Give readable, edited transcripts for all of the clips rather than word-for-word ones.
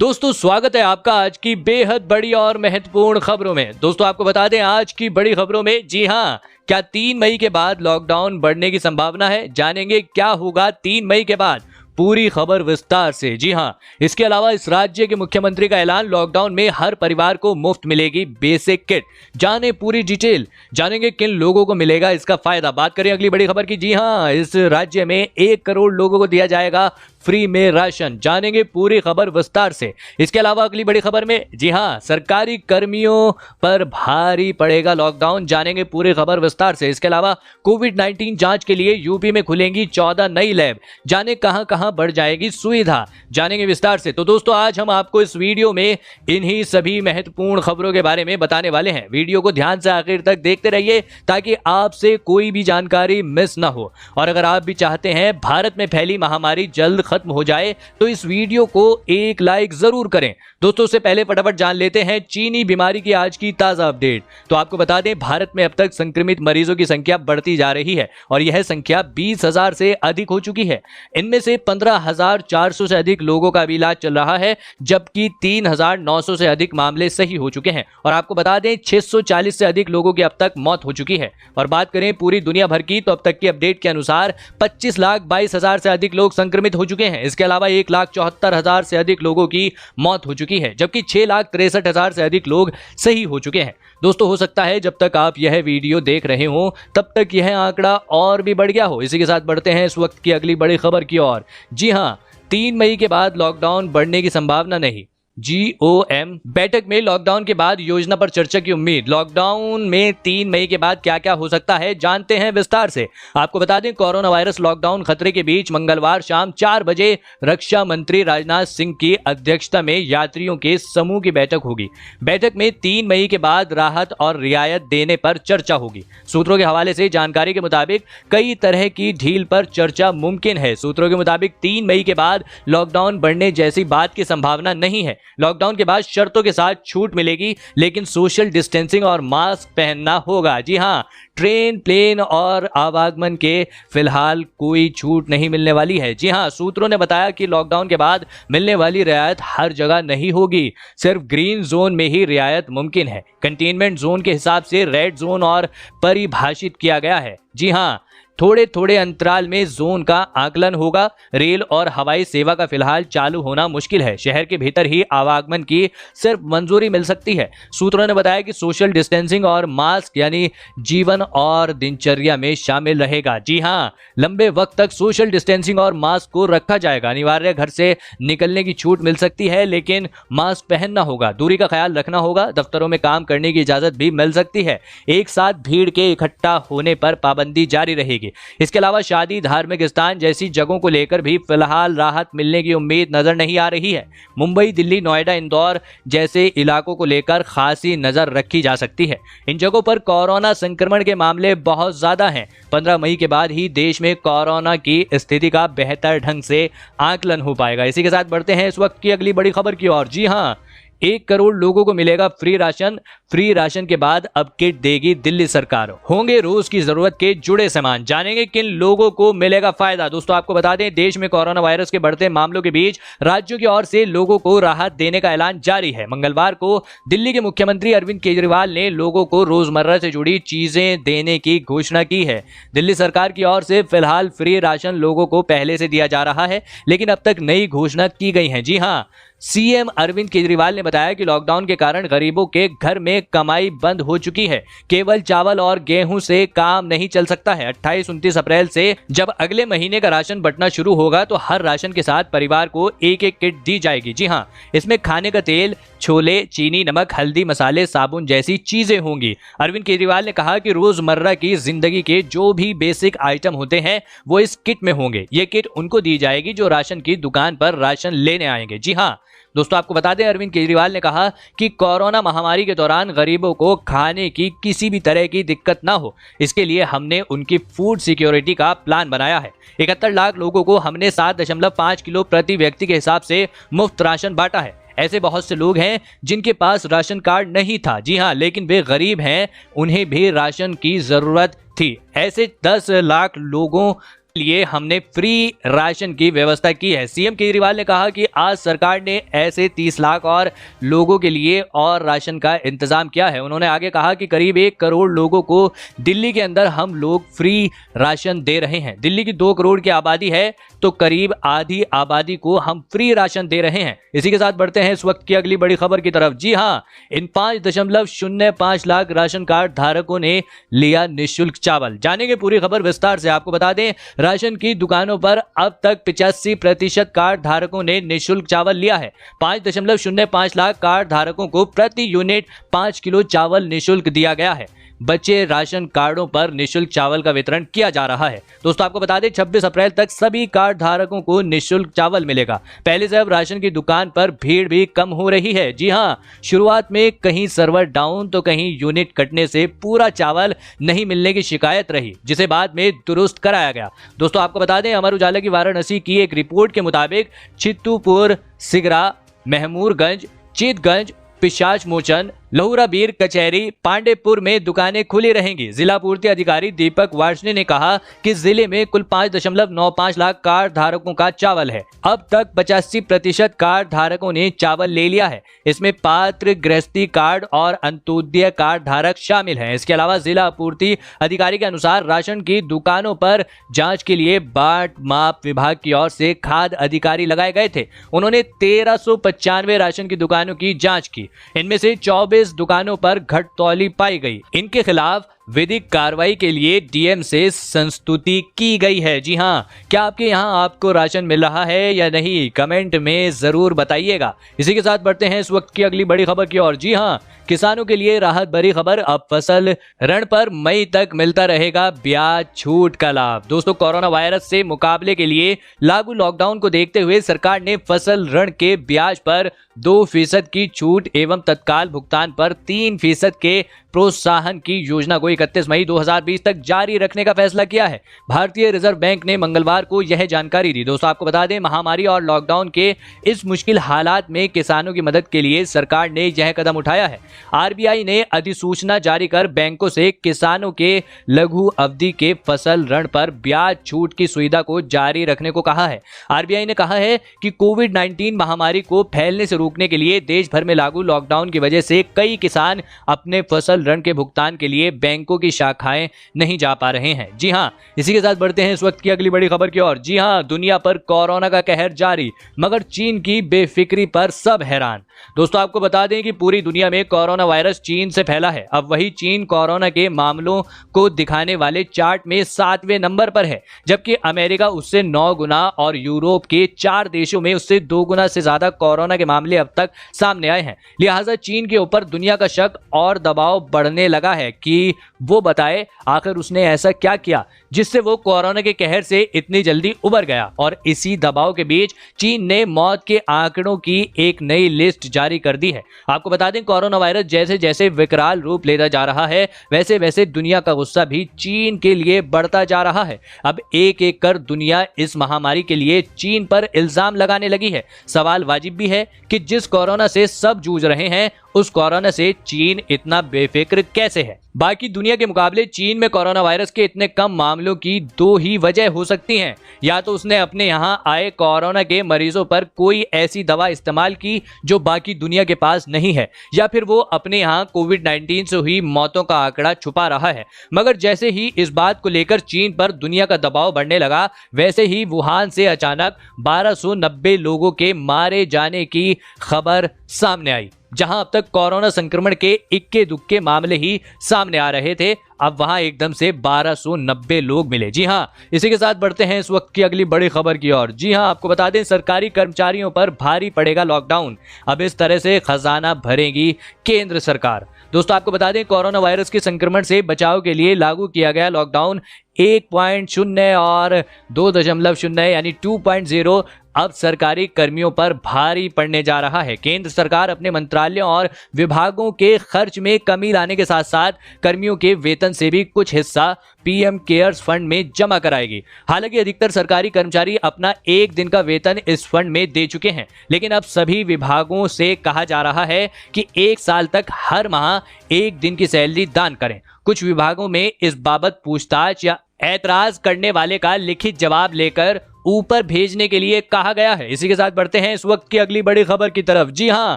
दोस्तों स्वागत है आपका आज की बेहद बड़ी और महत्वपूर्ण खबरों में। दोस्तों आपको बता दें आज की बड़ी खबरों में, जी हाँ, क्या 3 मई के बाद लॉकडाउन बढ़ने की संभावना है? जानेंगे क्या होगा 3 मई के बाद, पूरी खबर विस्तार से। जी हाँ, इसके अलावा इस राज्य के मुख्यमंत्री का ऐलान, लॉकडाउन में हर परिवार को मुफ्त मिलेगी बेसिक किट। जाने पूरी डिटेल, जानेंगे किन लोगों को मिलेगा इसका फायदा। बात करें अगली बड़ी खबर की, जी हाँ, इस राज्य में 1 करोड़ लोगों को दिया जाएगा फ्री में राशन। जानेंगे पूरी खबर विस्तार से। इसके अलावा अगली बड़ी खबर में, जी हाँ, सरकारी कर्मियों पर भारी पड़ेगा लॉकडाउन। जानेंगे पूरी खबर विस्तार से। इसके अलावा कोविड-19 जांच के लिए यूपी में खुलेंगी 14 नई लैब। जाने कहां कहां बढ़ जाएगी सुविधा, जानेंगे विस्तार से। तो दोस्तों आज हम आपको इस वीडियो में इन्हीं सभी महत्वपूर्ण खबरों के बारे में बताने वाले हैं। वीडियो को ध्यान से आखिर तक देखते रहिए ताकि आपसे कोई भी जानकारी मिस ना हो। और अगर आप भी चाहते हैं भारत में फैली महामारी जल्द खत्म हो जाए तो इस वीडियो को एक लाइक जरूर करें। दोस्तों से पहले फटाफट जान लेते हैं चीनी बीमारी की आज की ताजा अपडेट। तो आपको बता दें भारत में अब तक संक्रमित मरीजों की संख्या बढ़ती जा रही है और यह संख्या 20,000 से अधिक हो चुकी है। इनमें से 15,400 से अधिक लोगों का इलाज चल रहा है, जबकि 3,900 से अधिक मामले सही हो चुके हैं। और आपको बता दें 640 से अधिक लोगों की अब तक मौत हो चुकी है। और बात करें पूरी दुनिया भर की तो अब तक की अपडेट के अनुसार 25,22,000 से अधिक लोग संक्रमित हो चुके हैं। इसके अलावा 1,74,000 से अधिक लोगों की मौत हो चुकी है, जबकि 6,63,000 से अधिक लोग सही हो चुके हैं। दोस्तों हो सकता है जब तक आप यह वीडियो देख रहे हो तब तक यह आंकड़ा और भी बढ़ गया हो। इसी के साथ बढ़ते हैं इस वक्त की अगली बड़ी खबर की ओर। जी हां, 3 मई के बाद लॉकडाउन बढ़ने की संभावना नहीं। GOM बैठक में लॉकडाउन के बाद योजना पर चर्चा की उम्मीद। लॉकडाउन में 3 मई के बाद क्या क्या हो सकता है, जानते हैं विस्तार से। आपको बता दें कोरोना वायरस लॉकडाउन खतरे के बीच मंगलवार शाम 4 बजे रक्षा मंत्री राजनाथ सिंह की अध्यक्षता में यात्रियों के समूह की बैठक होगी। बैठक में 3 मई के बाद राहत और रियायत देने पर चर्चा होगी। सूत्रों के हवाले से जानकारी के मुताबिक कई तरह की ढील पर चर्चा मुमकिन है। सूत्रों के मुताबिक 3 मई के बाद लॉकडाउन बढ़ने जैसी बात की संभावना नहीं है। लॉकडाउन के बाद शर्तों के साथ छूट मिलेगी, लेकिन सोशल डिस्टेंसिंग और मास्क पहनना होगा। जी हां, ट्रेन, प्लेन और आवागमन के फिलहाल कोई छूट नहीं मिलने वाली है। जी हां, सूत्रों ने बताया कि लॉकडाउन के बाद मिलने वाली रियायत हर जगह नहीं होगी, सिर्फ ग्रीन जोन में ही रियायत मुमकिन है। कंटेनमेंट जोन के हिसाब से रेड जोन और परिभाषित किया गया है। जी हां, थोड़े थोड़े अंतराल में जोन का आकलन होगा। रेल और हवाई सेवा का फिलहाल चालू होना मुश्किल है। शहर के भीतर ही आवागमन की सिर्फ मंजूरी मिल सकती है। सूत्रों ने बताया कि सोशल डिस्टेंसिंग और मास्क यानी जीवन और दिनचर्या में शामिल रहेगा। जी हां, लंबे वक्त तक सोशल डिस्टेंसिंग और मास्क को रखा जाएगा। अनिवार्य घर से निकलने की छूट मिल सकती है, लेकिन मास्क पहनना होगा। दूरी का ख्याल रखना होगा। दफ्तरों में काम करने की इजाजत भी मिल सकती है। एक साथ भीड़ के इकट्ठा होने पर पाबंदी जारी रहेगी। इसके अलावा शादी, धार्मिक स्थान जैसी जगहों को लेकर भी फिलहाल राहत मिलने की उम्मीद नजर नहीं आ रही है। मुंबई, दिल्ली, नोएडा, इंदौर जैसे इलाकों को लेकर खासी नजर रखी जा सकती है। इन जगहों पर कोरोना संक्रमण के मामले बहुत ज्यादा हैं। 15 मई के बाद ही देश में कोरोना की स्थिति का बेहतर ढंग से आकलन हो पाएगा। इसी के साथ बढ़ते हैं इस वक्त की अगली बड़ी खबर की ओर। जी हां, 1 करोड़ लोगों को मिलेगा फ्री राशन। फ्री राशन के बाद अब किट देगी दिल्ली सरकार। होंगे रोज की जरूरत के जुड़े सामान। जानेंगे किन लोगों को मिलेगा फायदा। दोस्तों आपको बता दें देश में कोरोना वायरस के बढ़ते मामलों के बीच राज्यों की ओर से लोगों को राहत देने का ऐलान जारी है। मंगलवार को दिल्ली के मुख्यमंत्री अरविंद केजरीवाल ने लोगों को रोजमर्रा से जुड़ी चीजें देने की घोषणा की है। दिल्ली सरकार की ओर से फिलहाल फ्री राशन लोगों को पहले से दिया जा रहा है, लेकिन अब तक नई घोषणा की गई है। जी हाँ, सीएम अरविंद केजरीवाल ने बताया कि लॉकडाउन के कारण गरीबों के घर में कमाई बंद हो चुकी है। केवल चावल और गेहूं से काम नहीं चल सकता है। 28-29 अप्रैल से जब अगले महीने का राशन बंटना शुरू होगा तो हर राशन के साथ परिवार को एक एक किट दी जाएगी। जी हाँ, इसमें खाने का तेल, छोले, चीनी, नमक, हल्दी, मसाले, साबुन जैसी चीजें होंगी। अरविंद केजरीवाल ने कहा कि रोजमर्रा की जिंदगी के जो भी बेसिक आइटम होते हैं वो इस किट में होंगे। ये किट उनको दी जाएगी जो राशन की दुकान पर राशन लेने आएंगे। जी हाँ दोस्तों, आपको बता दें अरविंद केजरीवाल ने कहा कि कोरोना महामारी के दौरान गरीबों को खाने की किसी भी तरह की दिक्कत ना हो, इसके लिए हमने उनकी फूड सिक्योरिटी का प्लान बनाया है। 71 लाख लोगों को हमने 7.5 किलो प्रति व्यक्ति के हिसाब से मुफ्त राशन बांटा है। ऐसे बहुत से लोग हैं जिनके पास राशन कार्ड नहीं था। जी हाँ, लेकिन वे गरीब हैं, उन्हें भी राशन की जरूरत थी। ऐसे 10 लाख लोगों लिए हमने फ्री राशन की व्यवस्था की है। सीएम केजरीवाल ने कहा कि आज सरकार ने ऐसे 30 लाख और लोगों के लिए और राशन का इंतजाम किया है। उन्होंने आगे कहा कि करीब 1 करोड़ लोगों को दिल्ली के अंदर हम लोग फ्री राशन दे रहे हैं। दिल्ली की 2 करोड़ की आबादी है तो करीब आधी आबादी को हम फ्री राशन दे रहे हैं। इसी के साथ बढ़ते हैं इस वक्त की अगली बड़ी खबर की तरफ। जी हां, इन 5.05 लाख राशन कार्ड धारकों ने लिया निःशुल्क चावल। जानेंगे पूरी खबर विस्तार से। आपको बता दें, राशन की दुकानों पर अब तक 85% कार्ड धारकों ने निःशुल्क चावल लिया है। 5.05 लाख कार्ड धारकों को प्रति यूनिट 5 किलो चावल निःशुल्क दिया गया है। बचे राशन कार्डों पर निःशुल्क चावल का वितरण किया जा रहा है। दोस्तों आपको बता दें, 26 अप्रैल तक सभी कार्ड धारकों को निःशुल्क चावल मिलेगा। पहले से अब राशन की दुकान पर भीड़ भी कम हो रही है। जी हां, शुरुआत में कहीं सर्वर डाउन तो कहीं यूनिट कटने से पूरा चावल नहीं मिलने की शिकायत रही, जिसे बाद में दुरुस्त कराया गया। दोस्तों आपको बता दें, अमर उजाला की वाराणसी की एक रिपोर्ट के मुताबिक चित्तूपुर, सिगरा, महमूरगंज, चितगंज, पिशाच मोचन, लहुरा बीर, कचहरी, पांडेपुर में दुकानें खुली रहेंगी। जिला पूर्ति अधिकारी दीपक वार्ष्णे ने कहा कि जिले में कुल 5.95 लाख कार्ड धारकों का चावल है। अब तक 85% कार्ड धारकों ने चावल ले लिया है। इसमें पात्र गृहस्थी कार्ड और अंत्योदय कार्ड धारक शामिल हैं। इसके अलावा जिला आपूर्ति अधिकारी के अनुसार राशन की दुकानों पर जांच के लिए बाट माप विभाग की ओर से खाद्य अधिकारी लगाए गए थे। उन्होंने 1395 राशन की दुकानों की जांच की। इनमें से 24 दुकानों पर घटतौली पाई गई। इनके खिलाफ विधिक कार्रवाई के लिए डीएम से संस्तुति की गई है। जी हां, क्या आपके यहां आपको राशन मिल रहा है या नहीं, कमेंट में जरूर बताइएगा। इसी के साथ बढ़ते हैं इस वक्त की अगली बड़ी खबर की ओर। जी हां, किसानों के लिए राहत भरी खबर। अब फसल ऋण पर मई तक मिलता रहेगा ब्याज छूट का लाभ। दोस्तों, कोरोना वायरस से मुकाबले के लिए लागू लॉकडाउन को देखते हुए सरकार ने फसल ऋण के ब्याज पर 2% की छूट एवं तत्काल भुगतान पर 3% के प्रोत्साहन की योजना को 31 मई 2020 तक जारी रखने का फैसला किया है। भारतीय रिजर्व बैंक ने मंगलवार को यह जानकारी दी। दोस्तों आपको बता दें, महामारी और लॉकडाउन के इस मुश्किल हालात में किसानों की मदद के लिए सरकार ने यह कदम उठाया है। आरबीआई ने अधिसूचना जारी कर बैंकों से किसानों के लघु अवधि के फसल ऋण पर ब्याज छूट की सुविधा को जारी रखने को कहा है। आरबीआई ने कहा है कि कोविड-19 महामारी को फैलने से रोकने के लिए देश भर में लागू लॉकडाउन की वजह से कई किसान अपने फसल ऋण के भुगतान के लिए बैंकों की शाखाएं नहीं जा पा रहे हैं। जी हां, इसी के साथ बढ़ते हैं इस वक्त की अगली बड़ी खबर की ओर। जी हां, दुनिया पर कोरोना का कहर जारी, मगर चीन की बेफिक्री पर सब हैरान। दोस्तों आपको बता दें कि पूरी दुनिया में कोरोना वायरस चीन से फैला है। अब वही चीन कोरोना के मामलों को दिखाने वाले चार्ट में 7वें नंबर पर है, जबकि अमेरिका उससे 9 गुना और यूरोप के 4 देशों में उससे 2 गुना से ज्यादा कोरोना के मामले अब तक सामने आए हैं। लिहाजा चीन के ऊपर दुनिया का शक और दबाव बढ़ने लगा है कि वो बताए आखिर उसने ऐसा क्या किया जिससे वो कोरोना के कहर से इतनी जल्दी उबर गया। और इसी दबाव के बीच चीन ने मौत के आंकड़ों की एक नई लिस्ट जारी कर दी है। आपको बता दें, कोरोना वायरस जैसे जैसे विकराल रूप लेता जा रहा है, वैसे वैसे दुनिया का गुस्सा भी चीन के लिए बढ़ता जा रहा है। अब एक एक कर दुनिया इस महामारी के लिए चीन पर इल्जाम लगाने लगी है। सवाल वाजिब भी है कि जिस कोरोना से सब जूझ रहे हैं, उस कोरोना से चीन इतना बेफिक्र कैसे है। बाकी दुनिया के मुकाबले चीन में कोरोना वायरस के इतने कम मामलों की 2 ही वजह हो सकती हैं। या तो उसने अपने यहां आए कोरोना के मरीजों पर कोई ऐसी दवा इस्तेमाल की जो बाकी दुनिया के पास नहीं है, या फिर वो अपने यहां कोविड-19 से हुई मौतों का आंकड़ा छुपा रहा है। मगर जैसे ही इस बात को लेकर चीन पर दुनिया का दबाव बढ़ने लगा, वैसे ही वुहान से अचानक 1290 लोगों के मारे जाने की खबर सामने आई। जहां अब तक कोरोना संक्रमण के इक्के दुक्के मामले ही सामने आ रहे थे, अब वहां एकदम से 1290 लोग मिले। जी हां, इसी के साथ बढ़ते हैं इस वक्त की अगली बड़ी खबर की ओर। जी हां, आपको बता दें, सरकारी कर्मचारियों पर भारी पड़ेगा लॉकडाउन। अब इस तरह से खजाना भरेगी केंद्र सरकार। दोस्तों आपको बता दें, कोरोना वायरस के संक्रमण से बचाव के लिए लागू किया गया लॉकडाउन 1.0 और 2.0 यानी 2.0 अब सरकारी कर्मियों पर भारी पड़ने जा रहा है। केंद्र सरकार अपने मंत्रालयों और विभागों के खर्च में कमी लाने के साथ साथ कर्मियों के वेतन से भी कुछ हिस्सा पीएम केयर्स फंड में जमा कराएगी। हालांकि अधिकतर सरकारी कर्मचारी अपना 1 दिन का वेतन इस फंड में दे चुके हैं, लेकिन अब सभी विभागों से कहा जा रहा है कि 1 साल तक हर माह 1 दिन की सैलरी दान करें। कुछ विभागों में इस बाबत पूछताछ या ऐतराज करने वाले का लिखित जवाब लेकर ऊपर भेजने के लिए कहा गया है। इसी के साथ बढ़ते हैं इस वक्त की अगली बड़ी खबर की तरफ। जी हां,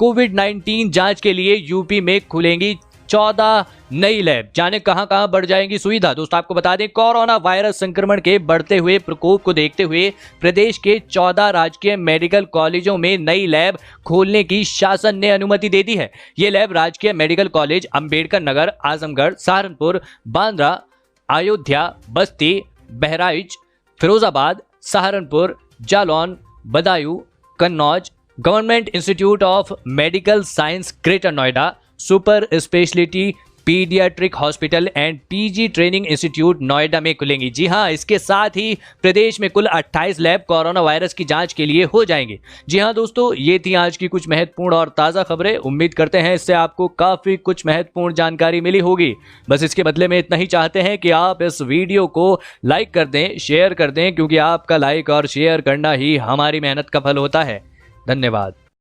कोविड-19 जांच के लिए यूपी में खुलेंगी 14 नई लैब। जाने कहां बढ़ जाएंगी सुविधा। दोस्तों आपको बता दें, कोरोना वायरस संक्रमण के बढ़ते हुए प्रकोप को देखते हुए प्रदेश के 14 राजकीय मेडिकल कॉलेजों में नई लैब खोलने की शासन ने अनुमति दे दी है। ये लैब राजकीय medical college Ambedkar Nagar, Azamgarh, Saharanpur, Bandra, Ayodhya, Basti, Bahraich, Firozabad, Saharanpur, Jalaun, Budaun, Kannauj, government institute of medical science greater Noida, super speciality paediatric hospital and PG training institute Noida में खुलेंगी। जी हां, इसके साथ ही प्रदेश में कुल 28 लैब कोरोना वायरस की जांच के लिए हो जाएंगे। जी हां दोस्तों, ये थी आज की कुछ महत्वपूर्ण और ताज़ा खबरें। उम्मीद करते हैं इससे आपको काफ़ी कुछ महत्वपूर्ण जानकारी मिली होगी। बस इसके बदले में इतना ही चाहते हैं कि आप इस वीडियो को लाइक कर दें, शेयर कर दें, क्योंकि आपका लाइक और शेयर करना ही हमारी मेहनत का फल होता है। धन्यवाद।